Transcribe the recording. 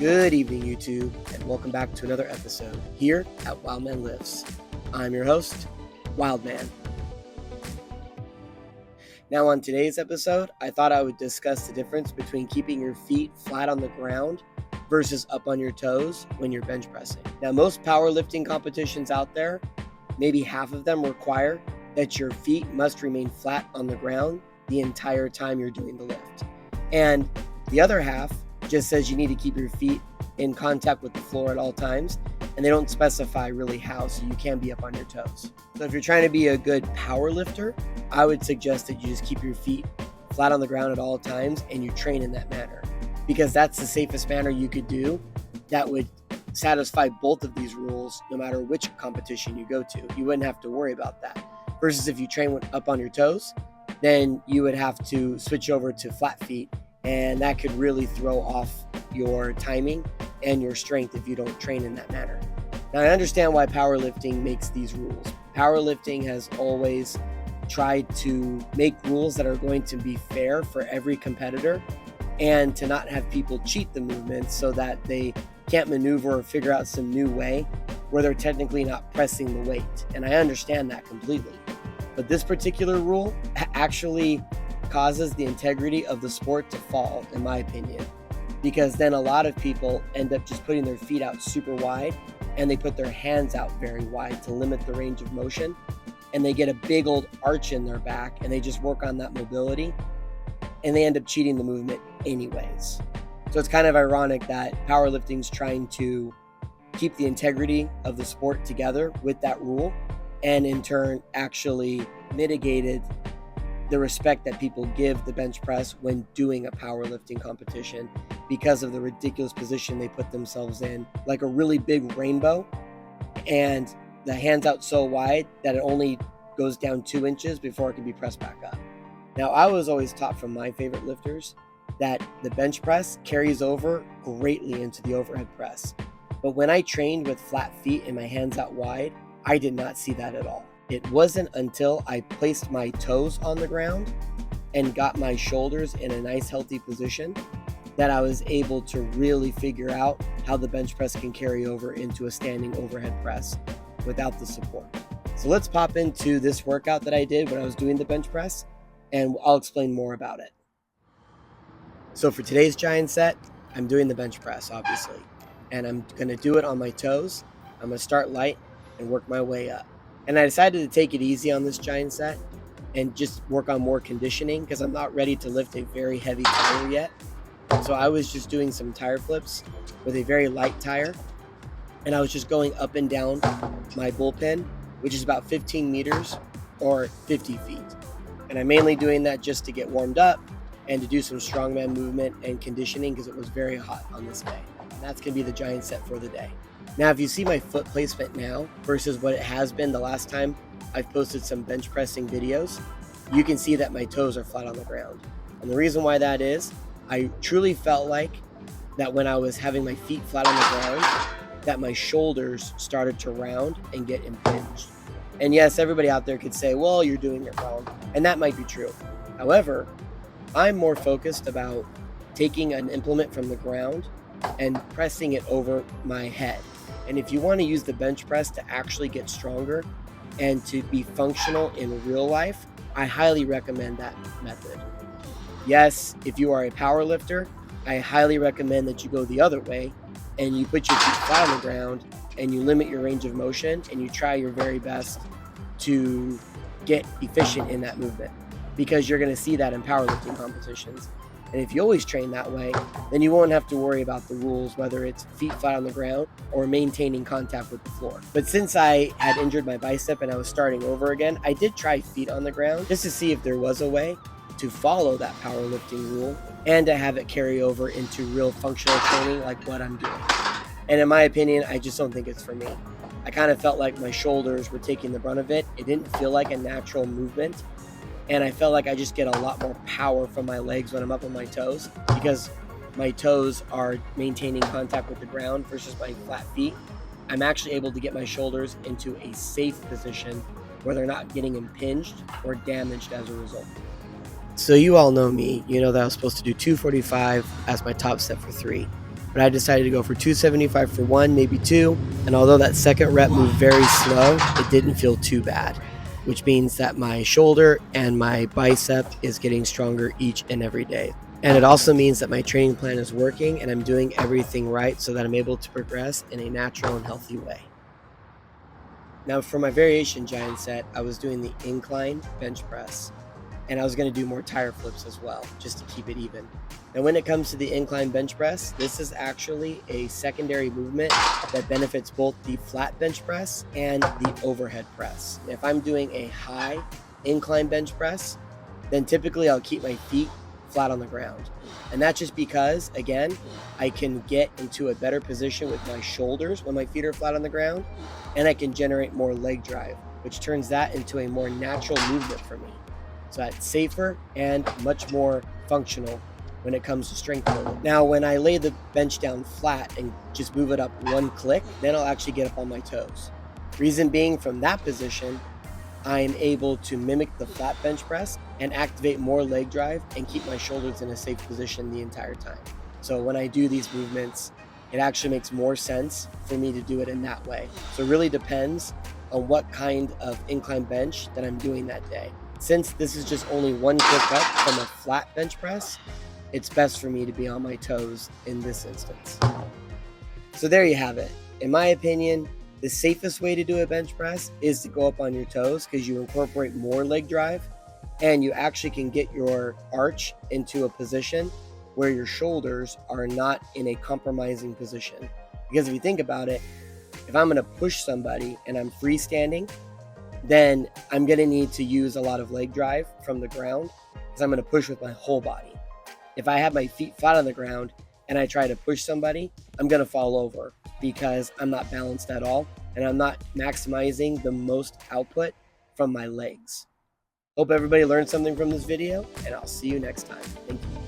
Good evening, YouTube, and welcome back to another episode here at WILDMAN Lives. I'm your host, WILDMAN. Now on today's episode, I thought I would discuss the difference between keeping your feet flat on the ground versus up on your toes when you're bench pressing. Now most powerlifting competitions out there, maybe half of them require that your feet must remain flat on the ground the entire time you're doing the lift. And the other half just says you need to keep your feet in contact with the floor at all times, and they don't specify really how, so you can be up on your toes. So if you're trying to be a good power lifter, I would suggest that you just keep your feet flat on the ground at all times and you train in that manner, because that's the safest manner you could do that would satisfy both of these rules no matter which competition you go to. You wouldn't have to worry about that. Versus if you train up on your toes, then you would have to switch over to flat feet, and that could really throw off your timing and your strength if you don't train in that manner. Now, I understand why powerlifting makes these rules. Powerlifting has always tried to make rules that are going to be fair for every competitor and to not have people cheat the movements so that they can't maneuver or figure out some new way where they're technically not pressing the weight. And I understand that completely. But this particular rule actually causes the integrity of the sport to fall, in my opinion, because then a lot of people end up just putting their feet out super wide and they put their hands out very wide to limit the range of motion, and they get a big old arch in their back and they just work on that mobility and they end up cheating the movement anyways. So it's kind of ironic that powerlifting's trying to keep the integrity of the sport together with that rule, and in turn actually mitigated the respect that people give the bench press when doing a powerlifting competition because of the ridiculous position they put themselves in, like a really big rainbow, and the hands out so wide that it only goes down 2 inches before it can be pressed back up. Now, I was always taught from my favorite lifters that the bench press carries over greatly into the overhead press. But when I trained with flat feet and my hands out wide, I did not see that at all. It wasn't until I placed my toes on the ground and got my shoulders in a nice healthy position that I was able to really figure out how the bench press can carry over into a standing overhead press without the support. So let's pop into this workout that I did when I was doing the bench press, and I'll explain more about it. So for today's giant set, I'm doing the bench press, obviously, and I'm gonna do it on my toes. I'm gonna start light and work my way up. And I decided to take it easy on this giant set and just work on more conditioning because I'm not ready to lift a very heavy tire yet. So I was just doing some tire flips with a very light tire, and I was just going up and down my bullpen, which is about 15 meters or 50 feet. And I'm mainly doing that just to get warmed up and to do some strongman movement and conditioning because it was very hot on this day. And that's going to be the giant set for the day. Now, if you see my foot placement now versus what it has been the last time I've posted some bench pressing videos, you can see that my toes are flat on the ground. And the reason why that is, I truly felt like that when I was having my feet flat on the ground, that my shoulders started to round and get impinged. And yes, everybody out there could say, well, you're doing it wrong. And that might be true. However, I'm more focused about taking an implement from the ground and pressing it over my head. And if you want to use the bench press to actually get stronger and to be functional in real life, I highly recommend that method. Yes, if you are a power lifter, I highly recommend that you go the other way and you put your feet flat on the ground and you limit your range of motion and you try your very best to get efficient in that movement, because you're going to see that in powerlifting competitions. And if you always train that way, then you won't have to worry about the rules, whether it's feet flat on the ground or maintaining contact with the floor. But since I had injured my bicep and I was starting over again, I did try feet on the ground just to see if there was a way to follow that powerlifting rule and to have it carry over into real functional training like what I'm doing. And in my opinion, I just don't think it's for me. I kind of felt like my shoulders were taking the brunt of it. It didn't feel like a natural movement. And I felt like I just get a lot more power from my legs when I'm up on my toes, because my toes are maintaining contact with the ground versus my flat feet. I'm actually able to get my shoulders into a safe position where they're not getting impinged or damaged as a result. So you all know me. You know that I was supposed to do 245 as my top set for 3. but I decided to go for 275 for one, maybe two. And although that second rep moved very slow, it didn't feel too bad, which means that my shoulder and my bicep is getting stronger each and every day. And it also means that my training plan is working and I'm doing everything right so that I'm able to progress in a natural and healthy way. Now for my variation giant set, I was doing the incline bench press, and I was going to do more tire flips as well, just to keep it even. Now when it comes to the incline bench press, this is actually a secondary movement that benefits both the flat bench press and the overhead press. If I'm doing a high incline bench press, then typically I'll keep my feet flat on the ground. And that's just because, again, I can get into a better position with my shoulders when my feet are flat on the ground, and I can generate more leg drive, which turns that into a more natural movement for me. So that's safer and much more functional when it comes to strength building. Now, when I lay the bench down flat and just move it up one click, then I'll actually get up on my toes. Reason being, from that position, I am able to mimic the flat bench press and activate more leg drive and keep my shoulders in a safe position the entire time. So when I do these movements, it actually makes more sense for me to do it in that way. So it really depends on what kind of incline bench that I'm doing that day. Since this is just only one click up from a flat bench press, it's best for me to be on my toes in this instance. So there you have it. In my opinion, the safest way to do a bench press is to go up on your toes because you incorporate more leg drive and you actually can get your arch into a position where your shoulders are not in a compromising position. Because if you think about it, if I'm going to push somebody and I'm freestanding, then I'm going to need to use a lot of leg drive from the ground because I'm going to push with my whole body. If I have my feet flat on the ground and I try to push somebody, I'm going to fall over because I'm not balanced at all and I'm not maximizing the most output from my legs. Hope everybody learned something from this video, and I'll see you next time. Thank you.